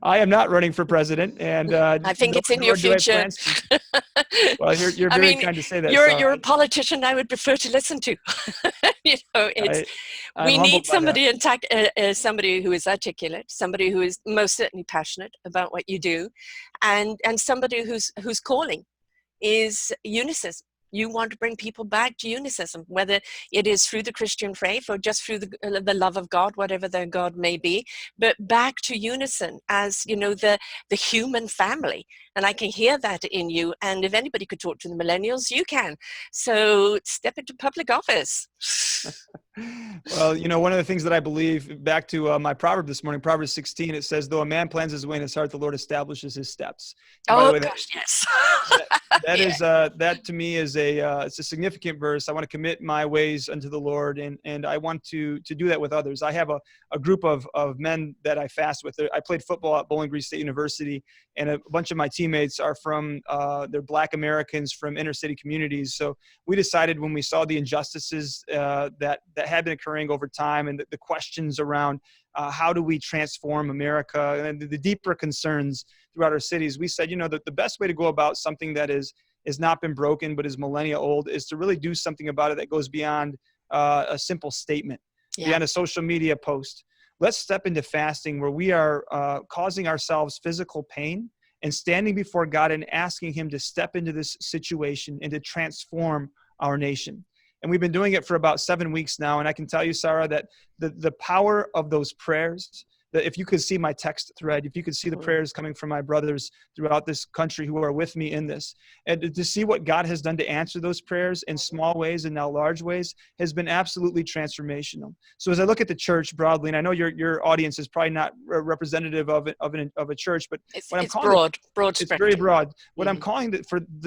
S2: I am not running for president, and
S1: I think it's in your
S2: nor do I
S1: future.
S2: plan to. Well, you're
S1: I
S2: very
S1: mean,
S2: kind to say that,
S1: you're
S2: Sarah.
S1: a politician I would prefer to listen to. It's
S2: I'm
S1: we
S2: humbled
S1: need
S2: by that.
S1: somebody somebody who is articulate, somebody who is most certainly passionate about what you do, and somebody whose calling is unicism. You want to bring people back to unicism, whether it is through the Christian faith or just through the love of God, whatever their God may be, but back to unison as, the human family. And I can hear that in you. And if anybody could talk to the millennials, you can. So step into public office.
S2: Well, one of the things that I believe, back to my proverb this morning, Proverbs 16, it says, though a man plans his way in his heart, the Lord establishes his steps. And by the
S1: Oh
S2: way,
S1: gosh, yes.
S2: that
S1: Yeah.
S2: is that to me is it's a significant verse. I want to commit my ways unto the Lord, and I want to do that with others. I have a group of men that I fast with. I played football at Bowling Green State University, and a bunch of my teammates are from they're Black Americans from inner city communities. So we decided, when we saw the injustices that had been occurring over time, and the questions around how do we transform America, and the deeper concerns throughout our cities, we said, that the best way to go about something that is not been broken but is millennia old is to really do something about it that goes beyond a simple statement,
S1: Yeah.
S2: beyond a social media post. Let's step into fasting where we are causing ourselves physical pain and standing before God and asking him to step into this situation and to transform our nation. And we've been doing it for about 7 weeks now. And I can tell you, Sarah, that the power of those prayers, that if you could see my text thread, if you could see the prayers coming from my brothers throughout this country who are with me in this, and to see what God has done to answer those prayers in small ways and now large ways, has been absolutely transformational. So as I look at the church broadly, and I know your audience is probably not representative of a church, but what I'm
S1: It's
S2: calling
S1: broad
S2: it's very
S1: spectrum.
S2: broad. What I'm
S1: Mm-hmm.
S2: calling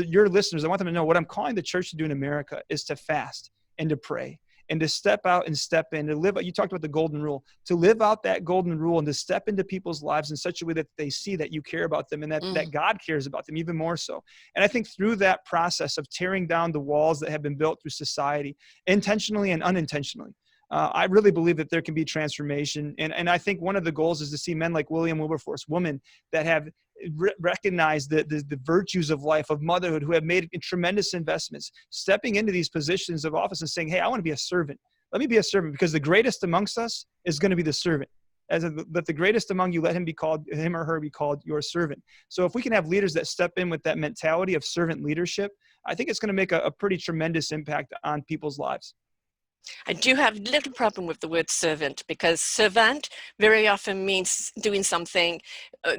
S2: your listeners, I want them to know what I'm calling the church to do in America is to fast and to pray and to step out and step in, to live. You talked about the golden rule, to live out that golden rule and to step into people's lives in such a way that they see that you care about them and that God cares about them even more so. And I think through that process of tearing down the walls that have been built through society, intentionally and unintentionally, I really believe that there can be transformation. And I think one of the goals is to see men like William Wilberforce, women that have recognized the virtues of life, of motherhood, who have made tremendous investments, stepping into these positions of office and saying, hey, I want to be a servant. Let me be a servant, because the greatest amongst us is going to be the servant. Let the greatest among you, let him or her be called your servant. So if we can have leaders that step in with that mentality of servant leadership, I think it's going to make a pretty tremendous impact on people's lives.
S1: I do have a little problem with the word servant, because servant very often means doing something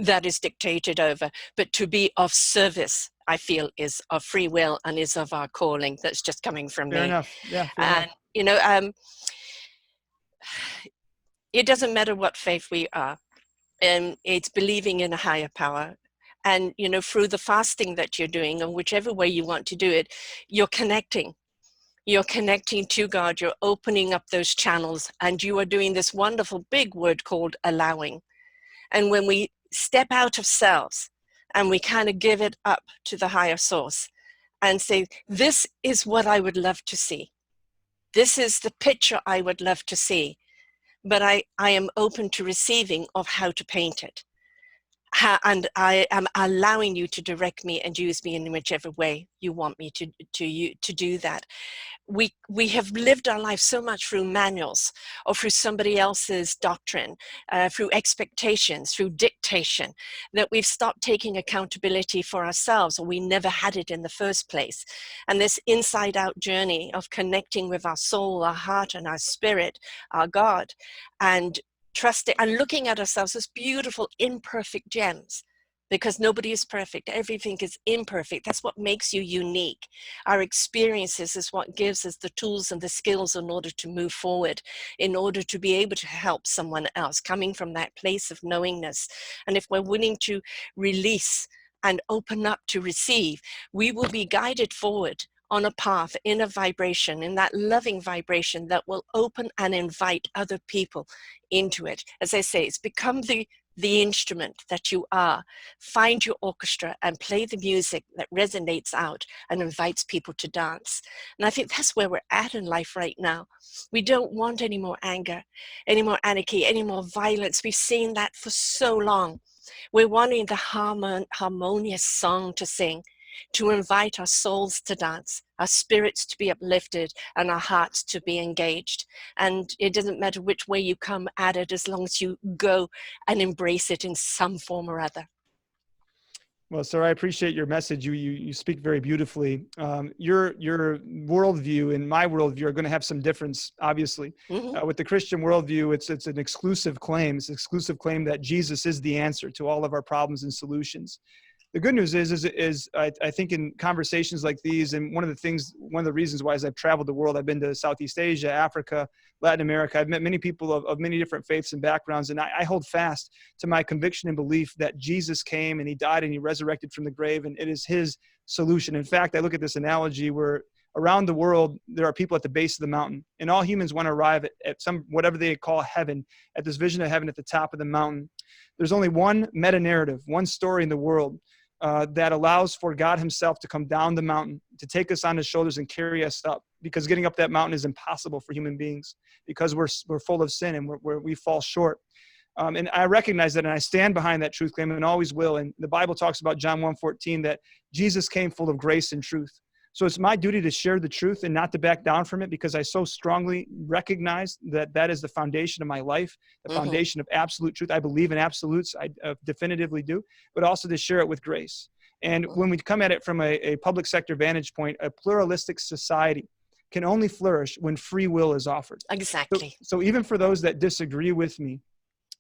S1: that is dictated over, but to be of service, I feel, is of free will and is of our calling. That's just coming from
S2: Fair
S1: me.
S2: enough. Yeah, fair
S1: And,
S2: enough.
S1: It doesn't matter what faith we are. It's believing in a higher power. And, through the fasting that you're doing, or whichever way you want to do it, you're connecting. You're connecting to God, you're opening up those channels, and you are doing this wonderful big word called allowing. And when we step out of selves and we kind of give it up to the higher source and say, this is what I would love to see. This is the picture I would love to see, but I am open to receiving of how to paint it. And I am allowing you to direct me and use me in whichever way you want me to do that. We have lived our life so much through manuals or through somebody else's doctrine, through expectations, through dictation, that we've stopped taking accountability for ourselves, or we never had it in the first place. And this inside out journey of connecting with our soul, our heart, and our spirit, our God, and trusting and looking at ourselves as beautiful, imperfect gems. Because nobody is perfect. Everything is imperfect. That's what makes you unique. Our experiences is what gives us the tools and the skills in order to move forward, in order to be able to help someone else, coming from that place of knowingness. And if we're willing to release and open up to receive, we will be guided forward on a path, in a vibration, in that loving vibration that will open and invite other people into it. As I say, it's become the the instrument that you are. Find your orchestra and play the music that resonates out and invites people to dance. And I think that's where we're at in life right now. We don't want any more anger, any more anarchy, any more violence. We've seen that for so long. We're wanting the harmonious song to sing, to invite our souls to dance, our spirits to be uplifted, and our hearts to be engaged. And it doesn't matter which way you come at it, as long as you go and embrace it in some form or other.
S2: Well, sir, I appreciate your message. You speak very beautifully. Your worldview and my worldview are going to have some difference, obviously.
S1: Mm-hmm.
S2: With the Christian worldview, it's an exclusive claim. It's an exclusive claim that Jesus is the answer to all of our problems and solutions. The good news is I think in conversations like these, and one of the reasons why, as I've traveled the world, I've been to Southeast Asia, Africa, Latin America. I've met many people of many different faiths and backgrounds, and I hold fast to my conviction and belief that Jesus came and he died and he resurrected from the grave, and it is his solution. In fact, I look at this analogy where around the world, there are people at the base of the mountain, and all humans want to arrive at some, whatever they call heaven, at this vision of heaven at the top of the mountain. There's only one meta-narrative, one story in the world that allows for God himself to come down the mountain, to take us on his shoulders and carry us up, because getting up that mountain is impossible for human beings, because we're full of sin and we fall short. And I recognize that, and I stand behind that truth claim and always will. And the Bible talks about John 1:14, that Jesus came full of grace and truth. So it's my duty to share the truth and not to back down from it, because I so strongly recognize that that is the foundation of my life, the foundation of absolute truth. I believe in absolutes, I definitively do, but also to share it with grace. And when we come at it from a public sector vantage point, a pluralistic society can only flourish when free will is offered.
S1: Exactly.
S2: So even for those that disagree with me,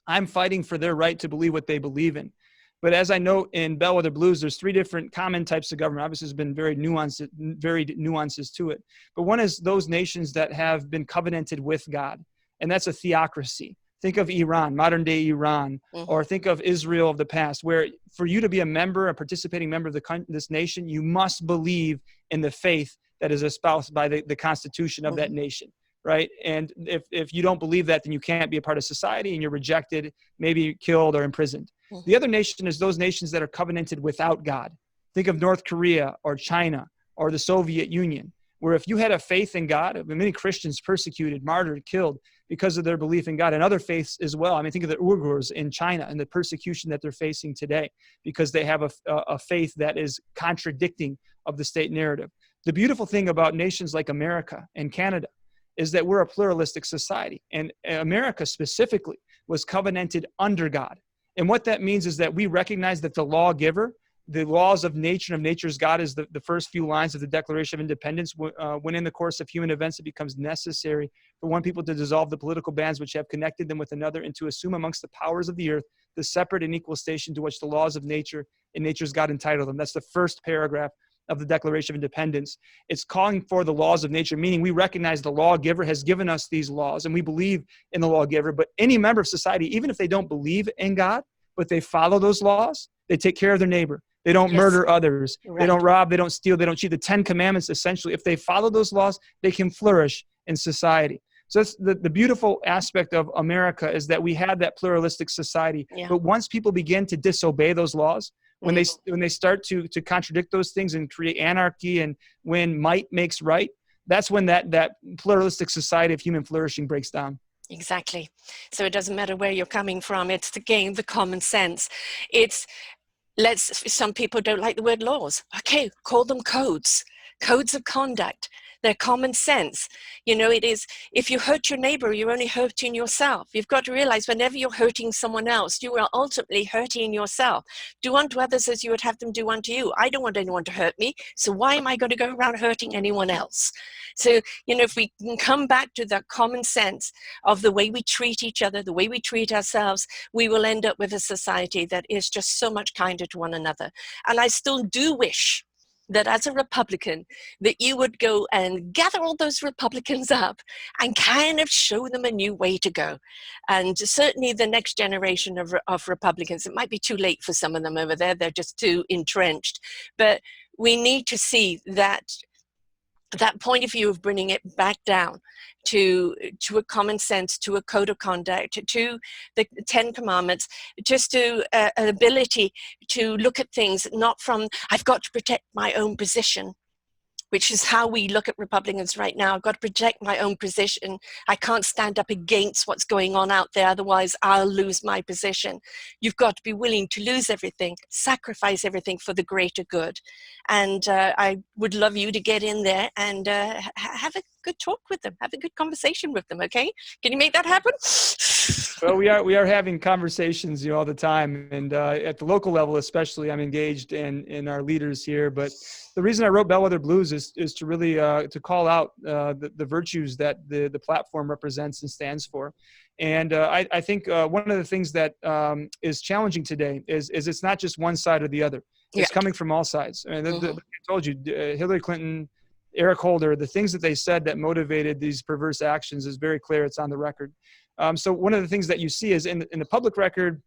S2: I'm fighting for their right to believe what they believe in. But as I note in Bellwether Blues, there's three different common types of government. Obviously, there's been varied nuances to it. But one is those nations that have been covenanted with God, and that's a theocracy. Think of Iran, modern day Iran, or think of Israel of the past, where for you to be a participating member of this nation, you must believe in the faith that is espoused by the constitution of that nation. Right. And if you don't believe that, then you can't be a part of society, and you're rejected, maybe killed or imprisoned. The other nation is those nations that are covenanted without God. Think of North Korea or China or the Soviet Union, where if you had a faith in God, many Christians persecuted, martyred, killed because of their belief in God, and other faiths as well. I mean, think of the Uyghurs in China and the persecution that they're facing today because they have a faith that is contradicting of the state narrative. The beautiful thing about nations like America and Canada is that we're a pluralistic society, and America specifically was covenanted under God. And what that means is that we recognize that the lawgiver, the laws of nature and of nature's God, is the first few lines of the Declaration of Independence, when in the course of human events it becomes necessary for one people to dissolve the political bands which have connected them with another, and to assume amongst the powers of the earth the separate and equal station to which the laws of nature and nature's God entitle them. That's the first paragraph of the Declaration of Independence. It's calling for the laws of nature, meaning we recognize the lawgiver has given us these laws, and we believe in the lawgiver. But any member of society, even if they don't believe in God, but they follow those laws, they take care of their neighbor, they don't murder others, they don't rob, they don't steal, they don't cheat. The 10 Commandments, essentially, if they follow those laws, they can flourish in society. So that's the beautiful aspect of America, is that we have that pluralistic society. But once people begin to disobey those laws, when they start to contradict those things and create anarchy, and when might makes right, that's when that pluralistic society of human flourishing breaks down.
S1: Exactly. So it doesn't matter where you're coming from. It's the common sense. Some people don't like the word laws. Okay, call them codes of conduct. They're common sense. It is, if you hurt your neighbor, you're only hurting yourself. You've got to realize whenever you're hurting someone else, you are ultimately hurting yourself. Do unto others as you would have them do unto you. I don't want anyone to hurt me, so why am I going to go around hurting anyone else? So, if we can come back to that common sense of the way we treat each other, the way we treat ourselves, we will end up with a society that is just so much kinder to one another. And I still do wish that as a Republican, that you would go and gather all those Republicans up and kind of show them a new way to go. And certainly the next generation of Republicans, it might be too late for some of them over there, they're just too entrenched. But we need to see that that point of view of bringing it back down to a common sense, to a code of conduct, to the 10 commandments, just to an ability to look at things not from, I've got to protect my own position, which is how we look at Republicans right now. I've got to protect my own position. I can't stand up against what's going on out there, otherwise I'll lose my position. You've got to be willing to lose everything, sacrifice everything for the greater good. And I would love you to get in there and have a good talk with them, have a good conversation with them, okay? Can you make that happen?
S2: Well, we are having conversations, all the time, and at the local level, especially, I'm engaged in our leaders here. But the reason I wrote Bellwether Blues is to really to call out the virtues that the platform represents and stands for. And I think one of the things that is challenging today is it's not just one side or the other. It's coming from all sides. I mean, I told you, Hillary Clinton, Eric Holder, the things that they said that motivated these perverse actions is very clear. It's on the record. So one of the things that you see is in the public record,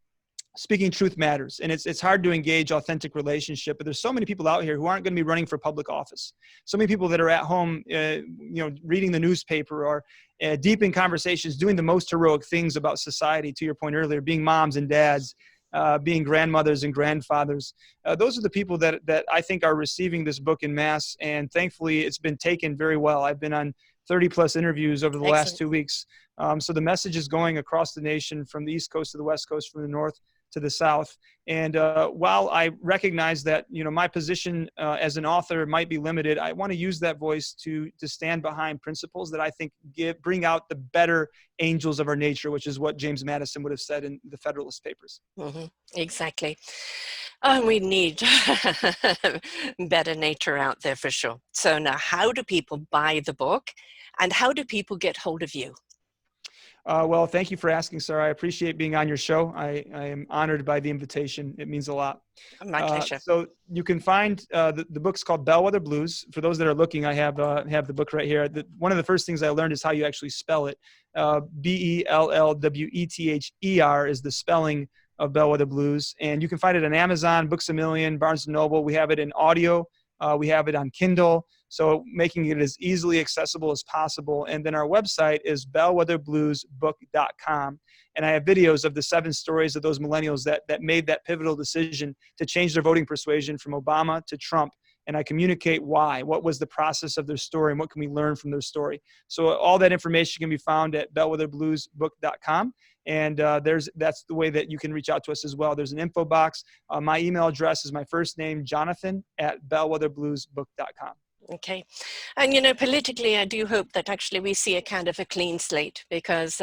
S2: speaking truth matters. And it's hard to engage authentic relationship, but there's so many people out here who aren't going to be running for public office. So many people that are at home, reading the newspaper or deep in conversations, doing the most heroic things about society, to your point earlier, being moms and dads, being grandmothers and grandfathers. Those are the people that I think are receiving this book in mass. And thankfully, it's been taken very well. I've been on 30 plus interviews over the last 2 weeks. So the message is going across the nation, from the East Coast to the West Coast, from the North to the South. And while I recognize that, my position as an author might be limited, I want to use that voice to stand behind principles that I think bring out the better angels of our nature, which is what James Madison would have said in the Federalist Papers.
S1: Mm-hmm. Exactly. Oh, we need better nature out there for sure. So now, how do people buy the book, and how do people get hold of you?
S2: Well, thank you for asking, Sarah. I appreciate being on your show. I am honored by the invitation. It means a lot.
S1: My pleasure.
S2: So you can find the book's called Bellwether Blues. For those that are looking, I have the book right here. One of the first things I learned is how you actually spell it. Bellwether is the spelling of Bellwether Blues. And you can find it on Amazon, Books A Million, Barnes & Noble. We have it in audio. We have it on Kindle, so making it as easily accessible as possible. And then our website is bellwetherbluesbook.com. And I have videos of the 7 stories of those millennials that made that pivotal decision to change their voting persuasion from Obama to Trump. And I communicate why, what was the process of their story, and what can we learn from their story. So all that information can be found at bellwetherbluesbook.com. And that's the way that you can reach out to us as well. There's an info box. My email address is my first name, Jonathan, @bellwetherbluesbook.com.
S1: Okay. And, politically, I do hope that actually we see a kind of a clean slate, because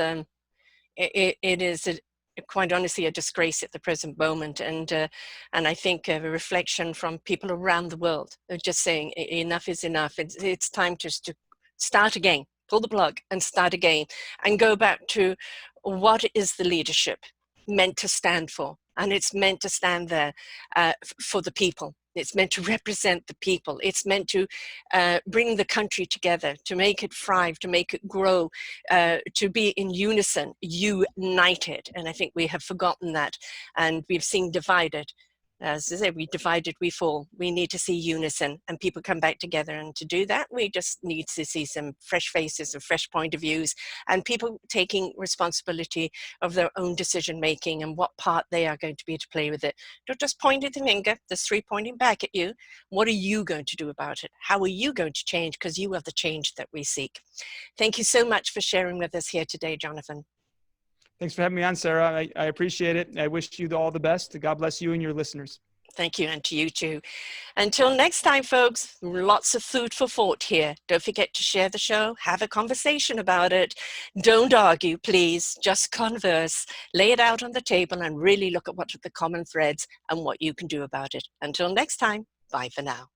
S1: it is quite honestly a disgrace at the present moment. And I think a reflection from people around the world are just saying enough is enough. It's time just to start again, pull the plug and start again, and go back to what is the leadership meant to stand for. And it's meant to stand there for the people. It's meant to represent the people. It's meant to bring the country together, to make it thrive, to make it grow, to be in unison, united. And I think we have forgotten that, and we've seen divided. As I say, we divided, we fall. We need to see unison and people come back together. And to do that, we just need to see some fresh faces and fresh point of views, and people taking responsibility of their own decision making and what part they are going to be to play with it. Don't just point at the finger. There's 3 pointing back at you. What are you going to do about it? How are you going to change? Because you are the change that we seek. Thank you so much for sharing with us here today, Jonathan.
S2: Thanks for having me on, Sarah. I appreciate it. I wish you all the best. God bless you and your listeners.
S1: Thank you, and to you too. Until next time, folks, lots of food for thought here. Don't forget to share the show, have a conversation about it. Don't argue, please. Just converse, lay it out on the table, and really look at what are the common threads and what you can do about it. Until next time, bye for now.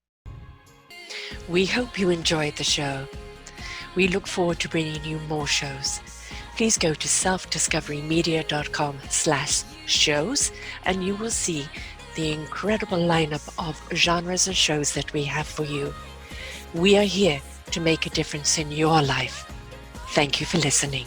S1: We hope you enjoyed the show. We look forward to bringing you more shows. Please go to selfdiscoverymedia.com/shows, and you will see the incredible lineup of genres and shows that we have for you. We are here to make a difference in your life. Thank you for listening.